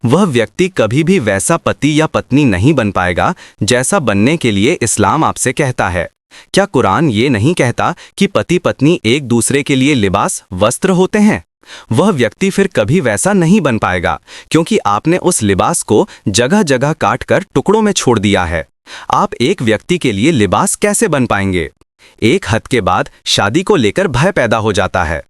वह व्यक्ति कभी भी वैसा पति या पत्नी नहीं बन पाएगा जैसा बनने के लिए इस्लाम आपसे कहता है। क्या कुरान ये नहीं कहता कि पति पत्नी एक दूसरे के लिए लिबास वस्त्र होते हैं? वह व्यक्ति फिर कभी वैसा नहीं बन पाएगा क्योंकि आपने उस लिबास को जगह जगह काट कर टुकड़ों में छोड़ दिया है। आप एक व्यक्ति के लिए लिबास कैसे बन पाएंगे? एक हद के बाद शादी को लेकर भय पैदा हो जाता है।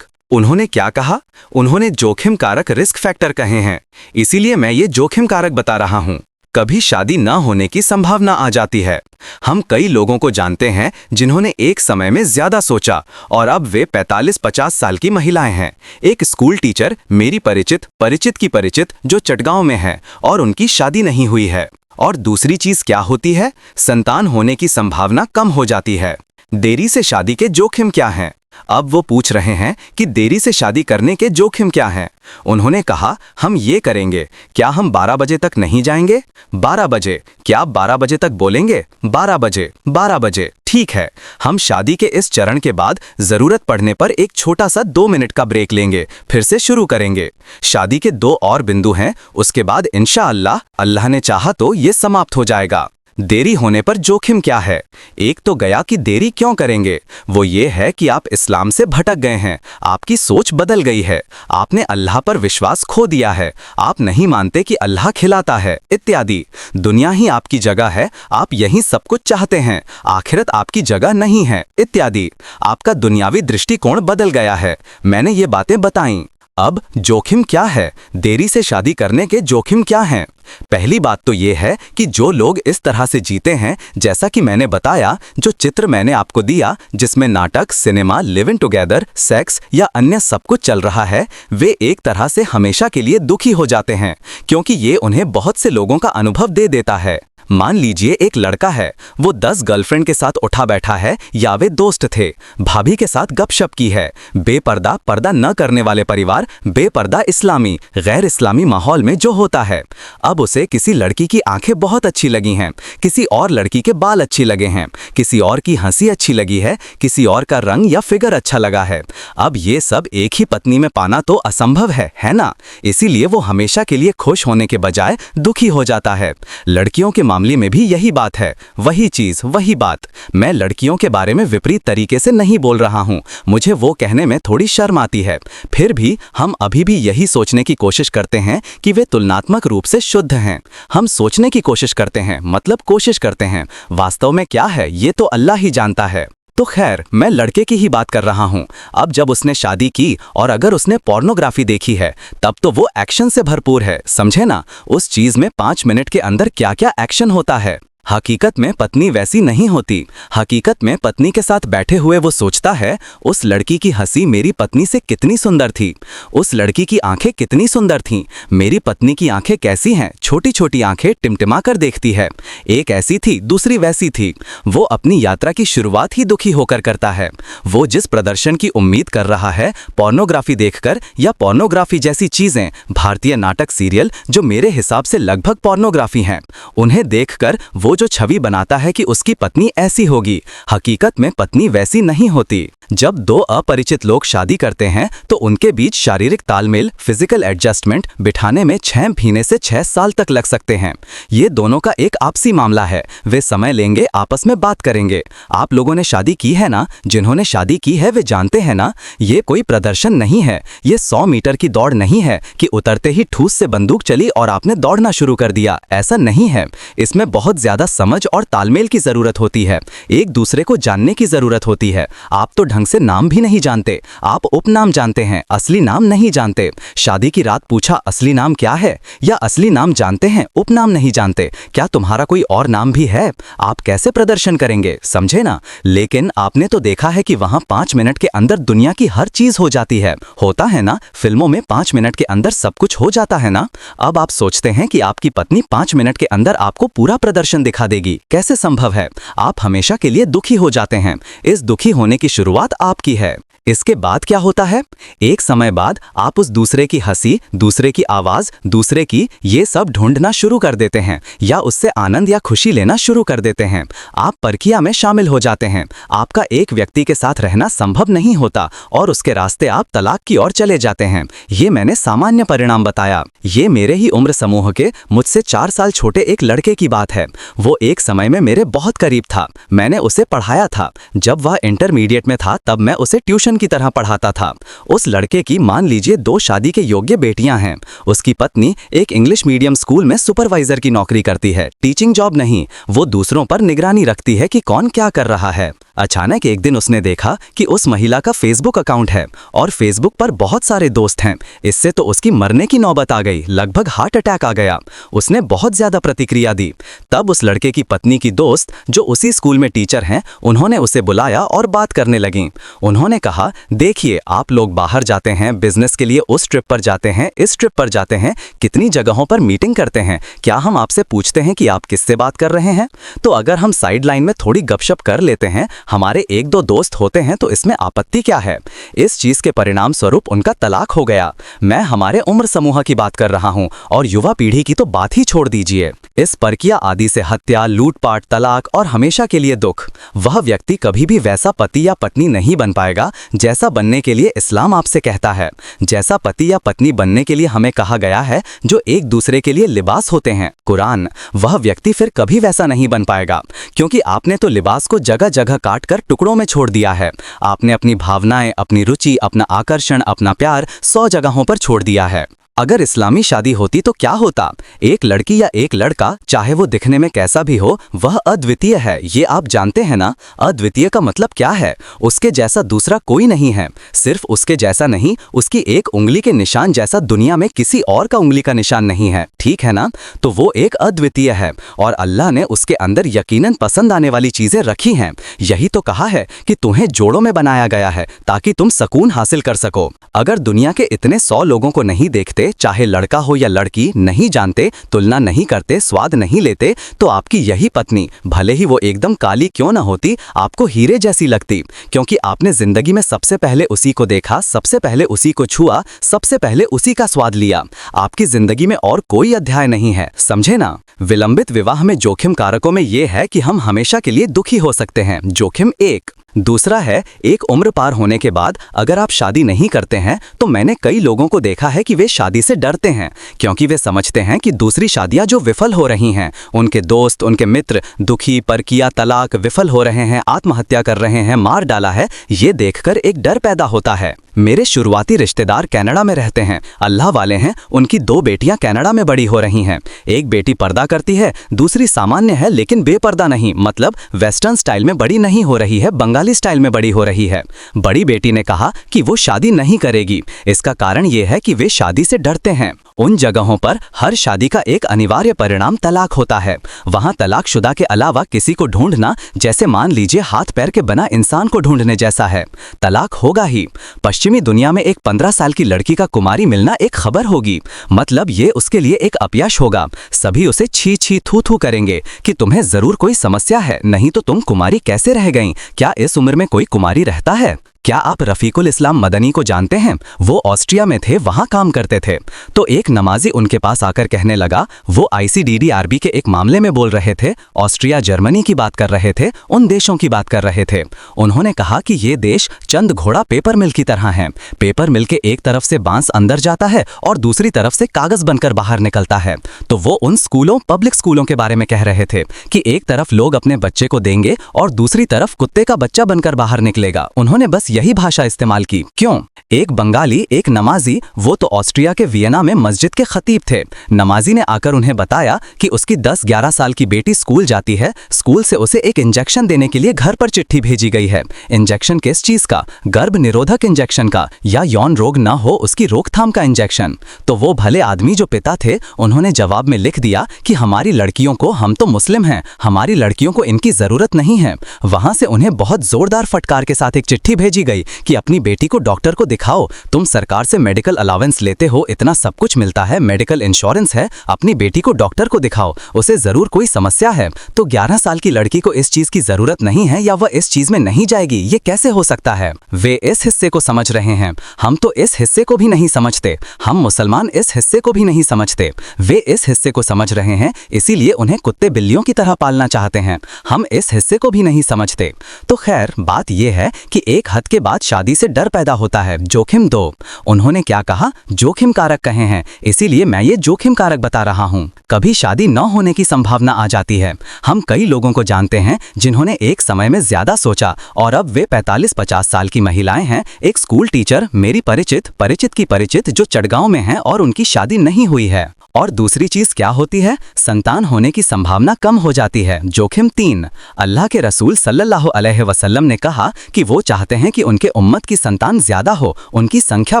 उन्होंने क्या कहा? उन्होंने जोखिम कारक रिस्क फैक्टर कहे हैं, इसीलिए मैं ये जोखिम कारक बता रहा हूं। कभी शादी न होने की संभावना आ जाती है। हम कई लोगों को जानते हैं जिन्होंने एक समय में ज्यादा सोचा और अब वे 45-50 साल की महिलाएं हैं। एक स्कूल टीचर मेरी परिचित की परिचित जो चटगांव में है और उनकी शादी नहीं हुई है। और दूसरी चीज क्या होती है? संतान होने की संभावना कम हो जाती है। देरी से शादी के जोखिम क्या हैं? अब वो पूछ रहे हैं कि देरी से शादी करने के जोखिम क्या हैं? उन्होंने कहा, हम ये करेंगे, क्या हम 12 बजे तक नहीं जाएंगे? 12 बजे? क्या आप 12 बजे तक बोलेंगे? 12 बजे, 12 बजे, ठीक है। हम शादी के इस चरण के बाद जरूरत पड़ने पर एक छोटा सा 2 मिनट का ब्रेक लेंगे, फिर से शुरू करेंगे। शादी के 2 और बिंदु हैं, उसके बाद इंशाअल्लाह, अल्लाह ने चाहा तो ये समाप्त हो जाएगा। देरी होने पर जोखिम क्या है? एक तो गया कि देरी क्यों करेंगे, वो ये है कि आप इस्लाम से भटक गए हैं, आपकी सोच बदल गई है, आपने अल्लाह पर विश्वास खो दिया है, आप नहीं मानते कि अल्लाह खिलाता है इत्यादि। दुनिया ही आपकी जगह है, आप यहीं सब कुछ चाहते हैं, आखिरत आपकी जगह नहीं है इत्यादि। आपका दुनियावी दृष्टिकोण बदल गया है। मैंने ये बातें बताईं। अब जोखिम क्या है? देरी से शादी करने के जोखिम क्या हैं? पहली बात तो ये है कि जो लोग इस तरह से जीते हैं, जैसा कि मैंने बताया, जो चित्र मैंने आपको दिया जिसमें नाटक, सिनेमा, लिविंग टुगेदर, सेक्स या अन्य सब कुछ चल रहा है, वे एक तरह से हमेशा के लिए दुखी हो जाते हैं क्योंकि ये उन्हें बहुत से लोगों का अनुभव दे देता है। मान लीजिए एक लड़का है, वो 10 गर्लफ्रेंड के साथ उठा बैठा है या वे दोस्त थे, भाभी के साथ गपशप की है। बेपर्दा, पर्दा न करने वाले परिवार, बेपर्दा इस्लामी, गैर इस्लामी माहौल में जो होता है। अब उसे किसी लड़की की आंखें बहुत अच्छी लगी हैं, किसी और लड़की के बाल अच्छे लगे हैं, किसी और की हंसी अच्छी लगी है, किसी और का रंग या फिगर अच्छा लगा है। अब ये सब एक ही पत्नी में पाना तो असंभव है ना? इसीलिए वो हमेशा के लिए खुश होने के बजाय दुखी हो जाता है। लड़कियों के मामले में भी यही बात है, वही चीज, वही बात। मैं लड़कियों के बारे में विपरीत तरीके से नहीं बोल रहा हूं, मुझे वो कहने में थोड़ी शर्म आती है। फिर भी हम अभी भी यही सोचने की कोशिश करते हैं कि वे तुलनात्मक रूप से शुद्ध हैं। हम सोचने की कोशिश करते हैं, मतलब कोशिश करते हैं। वास्तव में क्या है ये तो अल्लाह ही जानता है। तो खैर, मैं लड़के की ही बात कर रहा हूं। अब जब उसने शादी की और अगर उसने पोर्नोग्राफी देखी है, तब तो वो एक्शन से भरपूर है, समझे ना? उस चीज में 5 मिनट के अंदर क्या क्या एक्शन होता है। हकीकत में पत्नी वैसी नहीं होती। हकीकत में पत्नी के साथ बैठे हुए वो सोचता है, उस लड़की की हंसी मेरी पत्नी से कितनी सुंदर थी, उस लड़की की आंखें कितनी सुंदर थीं, मेरी पत्नी की आंखें कैसी हैं, छोटी छोटी आंखें टिमटिमा कर देखती है, एक ऐसी थी दूसरी वैसी थी। वो अपनी यात्रा की शुरुआत ही दुखी होकर करता है। वो जिस प्रदर्शन की उम्मीद कर रहा है पोर्नोग्राफी देखकर या पोर्नोग्राफी जैसी चीजें, भारतीय नाटक, सीरियल जो मेरे हिसाब से लगभग पोर्नोग्राफी हैं, उन्हें देखकर वो जो छवि बनाता है कि उसकी पत्नी ऐसी होगी, हकीकत में पत्नी वैसी नहीं होती। जब 2 अपरिचित लोग शादी करते हैं तो उनके बीच शारीरिक तालमेल, फिजिकल एडजस्टमेंट बिठाने में 6 महीने से 6 साल तक लग सकते हैं। ये दोनों का एक आपसी मामला है, वे समय लेंगे, आपस में बात करेंगे। आप लोगों ने शादी की है ना? जिन्होंने शादी की है वे जानते हैं ना, ये कोई प्रदर्शन नहीं है, ये 100 मीटर की दौड़ नहीं है कि उतरते ही ठूस से बंदूक चली और आपने दौड़ना शुरू कर दिया। ऐसा नहीं है। इसमें बहुत ज्यादा समझ और तालमेल की जरूरत होती है, एक दूसरे को जानने की जरूरत होती है। आप तो ढंग से नाम भी नहीं जानते, आप उपनाम जानते हैं, असली नाम नहीं जानते। शादी की रात पूछा असली नाम क्या है, या असली नाम जानते हैं, उपनाम नहीं जानते। क्या तुम्हारा कोई और नाम भी है? आप कैसे प्रदर्शन करेंगे, समझे ना? लेकिन आपने तो देखा है कि वहां 5 मिनट के अंदर दुनिया की हर चीज हो जाती है। होता है ना, फिल्मों में 5 मिनट के अंदर सब कुछ हो जाता है ना। अब आप सोचते हैं कि आपकी पत्नी 5 मिनट के अंदर आपको पूरा प्रदर्शन दिखा देगी, कैसे संभव है? आप हमेशा के लिए दुखी हो जाते हैं। इस दुखी होने की शुरुआत आपकी है। इसके बाद क्या होता है? एक समय बाद आप उस दूसरे की हंसी, दूसरे की आवाज, दूसरे की ये सब ढूंढना शुरू कर देते हैं या उससे आनंद या खुशी लेना शुरू कर देते हैं। आप परकिया में शामिल हो जाते हैं। आपका एक व्यक्ति के साथ रहना संभव नहीं होता और उसके रास्ते आप तलाक की ओर चले जाते हैं। ये मैंने सामान्य परिणाम बताया। ये मेरे ही उम्र समूह के मुझसे 4 साल छोटे एक लड़के की बात है। वो एक समय में मेरे बहुत करीब था। मैंने उसे पढ़ाया था। जब वह इंटरमीडिएट में था तब मैं उसे ट्यूशन की तरह पढ़ाता था। उस लड़के की मान लीजिए 2 शादी के योग्य बेटियां हैं। उसकी पत्नी एक इंग्लिश मीडियम स्कूल में सुपरवाइजर की नौकरी करती है, टीचिंग जॉब नहीं। वो दूसरों पर निगरानी रखती है कि कौन क्या कर रहा है। अचानक एक दिन उसने देखा कि उस महिला का फेसबुक अकाउंट है और फेसबुक पर बहुत सारे दोस्त हैं। इससे तो उसकी मरने की नौबत आ गई, लगभग हार्ट अटैक आ गया। उसने बहुत ज्यादा प्रतिक्रिया दी। तब उस लड़के की पत्नी की दोस्त जो उसी स्कूल में टीचर हैं, उन्होंने उसे बुलाया और बात करने लगीं। उन्होंने कहा, देखिए आप लोग बाहर जाते हैं, बिजनेस के लिए उस ट्रिप पर जाते हैं, इस ट्रिप पर जाते हैं, कितनी जगहों पर मीटिंग करते हैं। क्या हम आपसे पूछते हैं कि आप किससे बात कर रहे हैं? तो अगर हम साइड लाइन में थोड़ी गपशप कर लेते हैं, हमारे 1-2 दोस्त होते हैं, तो इसमें आपत्ति क्या है? इस चीज के परिणाम स्वरूप उनका तलाक हो गया। मैं हमारे उम्र समूह की बात कर रहा हूं और युवा पीढ़ी की तो बात ही छोड़ दीजिए। इस परकिया आदि से हत्या, लूटपाट, तलाक और हमेशा के लिए दुख। वह व्यक्ति कभी भी वैसा पति या पत्नी नहीं बन पाएगा जैसा बनने के लिए इस्लाम आपसे कहता है। जैसा पति या पत्नी बनने के लिए हमें कहा गया है, जो एक दूसरे के लिए लिबास होते हैं, कुरान, वह व्यक्ति फिर कभी वैसा नहीं बन पाएगा, क्योंकि आपने तो लिबास को जगह जगह काट कर टुकड़ों में छोड़ दिया है। आपने अपनी भावनाएं, अपनी रुचि, अपना आकर्षण, अपना प्यार 100 जगहों पर छोड़ दिया है। अगर इस्लामी शादी होती तो क्या होता? एक लड़की या एक लड़का, चाहे वो दिखने में कैसा भी हो, वह अद्वितीय है। ये आप जानते हैं ना? अद्वितीय का मतलब क्या है? उसके जैसा दूसरा कोई नहीं है। सिर्फ उसके जैसा नहीं, उसकी एक उंगली के निशान जैसा दुनिया में किसी और का उंगली का निशान नहीं है। ठीक है ना? तो वो एक अद्वितीय है और अल्लाह ने उसके अंदर यकीनन पसंद आने वाली चीजें रखी हैं। यही तो कहा है कि तुम्हें जोड़ों में बनाया गया है ताकि तुम सुकून हासिल कर सको। अगर दुनिया के इतने 100 लोगों को नहीं देखते, चाहे लड़का हो या लड़की, नहीं जानते, तुलना नहीं करते, स्वाद नहीं लेते, तो आपकी यही पत्नी, भले ही वो एकदम काली क्यों ना होती, आपको हीरे जैसी लगती, क्योंकि आपने जिंदगी में सबसे पहले उसी को देखा, सबसे पहले उसी को छुआ, सबसे पहले उसी का स्वाद लिया। आपकी जिंदगी में और कोई अध्याय नहीं है, समझे ना? विलंबित विवाह में जोखिम कारकों में यह है कि हम हमेशा के लिए दुखी हो सकते हैं, जोखिम 1। दूसरा है, एक उम्र पार होने के बाद अगर आप शादी नहीं करते हैं, तो मैंने कई लोगों को देखा है कि वे शादी से डरते हैं, क्योंकि वे समझते हैं कि दूसरी शादियां जो विफल हो रही हैं, उनके दोस्त, उनके मित्र दुखी, परकिया, तलाक, विफल हो रहे हैं, आत्महत्या कर रहे हैं, मार डाला है, ये देखकर एक डर पैदा होता है। मेरे शुरुआती रिश्तेदार कनाडा में रहते हैं, अल्लाह वाले हैं, उनकी 2 बेटियां कनाडा में बड़ी हो रही हैं। एक बेटी पर्दा करती है, दूसरी सामान्य है लेकिन बेपर्दा नहीं, मतलब वेस्टर्न स्टाइल में बड़ी नहीं हो रही है, बंगाली स्टाइल में बड़ी हो रही है। बड़ी बेटी ने कहा कि वो शादी नहीं करेगी। इसका कारण ये है कि वे शादी से डरते हैं। उन जगहों पर हर शादी का एक अनिवार्य परिणाम तलाक होता है। वहां तलाकशुदा के अलावा किसी को ढूंढना जैसे मान लीजिए हाथ पैर के बना इंसान को ढूंढने जैसा है। तलाक होगा ही। पश्चिमी दुनिया में एक 15 साल की लड़की का कुमारी मिलना एक खबर होगी, मतलब ये उसके लिए एक अपयश होगा। सभी उसे छी छी थू थू करेंगे कि तुम्हें जरूर कोई समस्या है, नहीं तो तुम कुमारी कैसे रह गईं? क्या इस उम्र में कोई कुमारी रहता है? क्या आप रफीकुल इस्लाम मदनी को जानते हैं? वो ऑस्ट्रिया में थे, वहां काम करते थे। तो एक नमाजी उनके पास आकर कहने लगा, वो ICDDRB के एक मामले में बोल रहे थे, ऑस्ट्रिया, जर्मनी की बात कर रहे थे, उन देशों की बात कर रहे थे। उन्होंने कहा कि ये देश चंद घोड़ा पेपर मिल की तरह हैं। पेपर मिल के एक तरफ से बांस अंदर जाता है और दूसरी तरफ से कागज बनकर बाहर निकलता है। तो वो उन स्कूलों, पब्लिक स्कूलों के बारे में कह रहे थे कि एक तरफ लोग अपने बच्चे को देंगे और दूसरी तरफ कुत्ते का बच्चा बनकर बाहर निकलेगा। उन्होंने बस यही भाषा इस्तेमाल की। क्यों? एक बंगाली, एक नमाजी, वो तो ऑस्ट्रिया के वियना में मस्जिद के खतीब थे। नमाजी ने आकर उन्हें बताया कि उसकी 10-11 साल की बेटी स्कूल जाती है, स्कूल से उसे एक इंजेक्शन देने के लिए घर पर चिट्ठी भेजी गई है। इंजेक्शन किस चीज का? गर्भ निरोधक इंजेक्शन का, या यौन रोग न हो उसकी रोकथाम का इंजेक्शन। तो वो भले आदमी जो पिता थे, उन्होंने जवाब में लिख दिया कि हमारी लड़कियों को, हम तो मुस्लिम हैं, हमारी लड़कियों को इनकी जरूरत नहीं है। वहां से उन्हें बहुत जोरदार फटकार के साथ एक चिट्ठी भेजी गई कि अपनी बेटी को डॉक्टर को दिखाओ, तुम सरकार से मेडिकल अलावेंस लेते हो, इतना सब कुछ मिलता है, मेडिकल इंश्योरेंस है, अपनी बेटी को डॉक्टर को दिखाओ, उसे जरूर कोई समस्या है। तो 11 साल की लड़की को इस चीज की जरूरत नहीं है या वह इस चीज में नहीं जाएगी, ये कैसे हो सकता है? वे इस हिस्से को समझ रहे हैं, हम तो इस हिस्से को भी नहीं समझते। हम मुसलमान इस हिस्से को भी नहीं समझते। वे इस हिस्से को समझ रहे हैं, इसीलिए उन्हें कुत्ते बिल्लियों की तरह पालना चाहते हैं। हम इस हिस्से को भी नहीं समझते। तो खैर, बात यह है कि एक हद के बाद शादी से डर पैदा होता है। जोखिम दो। उन्होंने क्या कहा? जोखिम कारक कहे हैं, इसीलिए मैं ये जोखिम कारक बता रहा हूं। कभी शादी न होने की संभावना आ जाती है। हम कई लोगों को जानते हैं जिन्होंने एक समय में ज्यादा सोचा और अब वे 45-50 साल की महिलाएं हैं। एक स्कूल टीचर, मेरी परिचित की परिचित, जो चटगांव में हैं और उनकी शादी नहीं हुई है। और दूसरी चीज क्या होती है? संतान होने की संभावना कम हो जाती है। जोखिम 3। अल्लाह के रसूल सल्लल्लाहु अलैहि वसल्लम ने कहा कि वो चाहते हैं कि उनके उम्मत की संतान ज्यादा हो, उनकी संख्या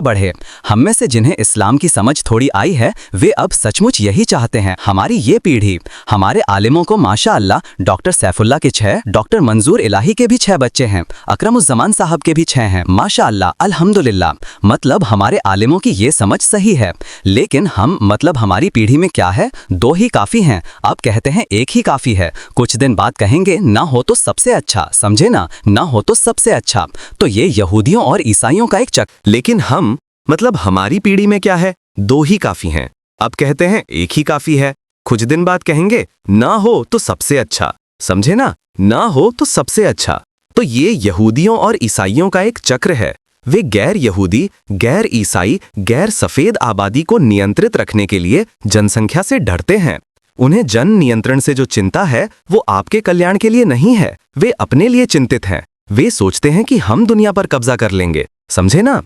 बढ़े। हम में से जिन्हें इस्लाम की समझ थोड़ी आई है, वे अब सचमुच यही चाहते हैं। हमारी ये पीढ़ी, हमारे आलिमों को माशाअल्लाह, डॉक्टर सैफुल्लाह के 6, डॉक्टर मंजूर इलाही के भी 6 बच्चे हैं, अकरमुज़्ज़मान साहब के भी 6 हैं, माशाअल्लाह, अल्हम्दुलिल्लाह। मतलब हमारे आलिमों की ये समझ सही है। लेकिन हम, मतलब हमारी पीढ़ी में क्या है? 2 ही काफी हैं। अब कहते हैं 1 ही काफी है, कुछ दिन बाद कहेंगे ना हो तो सबसे अच्छा, समझे ना, ना हो तो सबसे अच्छा। तो ये यहूदियों और ईसाइयों का एक चक्र। लेकिन हम, मतलब हमारी पीढ़ी में क्या है? 2 ही काफी हैं। अब कहते हैं 1 ही काफी है, कुछ दिन बाद कहेंगे ना हो तो सबसे अच्छा, समझे ना, ना हो तो सबसे अच्छा। तो ये यहूदियों और ईसाइयों का एक चक्र है। वे गैर यहूदी, गैर ईसाई, गैर सफेद आबादी को नियंत्रित रखने के लिए जनसंख्या से डरते हैं। उन्हें जन नियंत्रण से जो चिंता है वो आपके कल्याण के लिए नहीं है, वे अपने लिए चिंतित हैं। वे सोचते हैं कि हम दुनिया पर कब्जा कर लेंगे, समझे ना।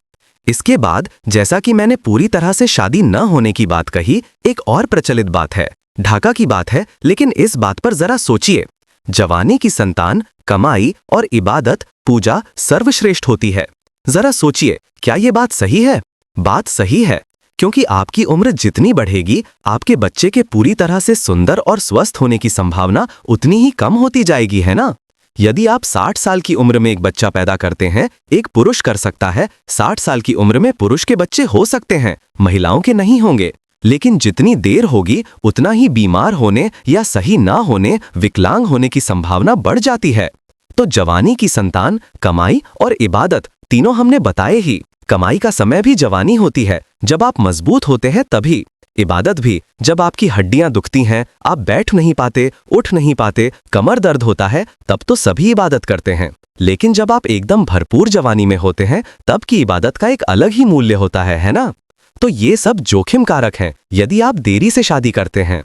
इसके बाद, जैसा कि मैंने पूरी तरह से शादी न होने की बात कही, एक और प्रचलित बात है, ढाका की बात है। लेकिन इस बात पर जरा सोचिए, जवानी की संतान, कमाई और इबादत, पूजा सर्वश्रेष्ठ होती है। जरा सोचिए, क्या ये बात सही है? बात सही है, क्योंकि आपकी उम्र जितनी बढ़ेगी, आपके बच्चे के पूरी तरह से सुंदर और स्वस्थ होने की संभावना उतनी ही कम होती जाएगी, है ना। यदि आप 60 साल की उम्र में एक बच्चा पैदा करते हैं, एक पुरुष कर सकता है। 60 साल की उम्र में पुरुष के बच्चे हो सकते हैं, महिलाओं के नहीं होंगे। लेकिन जितनी देर होगी, उतना ही बीमार होने या सही ना होने, विकलांग होने की संभावना बढ़ जाती है। तो जवानी की संतान, कमाई और इबादत तीनों हमने बताए ही। कमाई का समय भी जवानी होती है, जब आप मजबूत होते हैं तभी। इबादत भी, जब आपकी हड्डियां दुखती हैं, आप बैठ नहीं पाते, उठ नहीं पाते, कमर दर्द होता है, तब तो सभी इबादत करते हैं। लेकिन जब आप एकदम भरपूर जवानी में होते हैं, तब की इबादत का एक अलग ही मूल्य होता है ना। तो ये सब जोखिम कारक हैं यदि आप देरी से शादी करते हैं।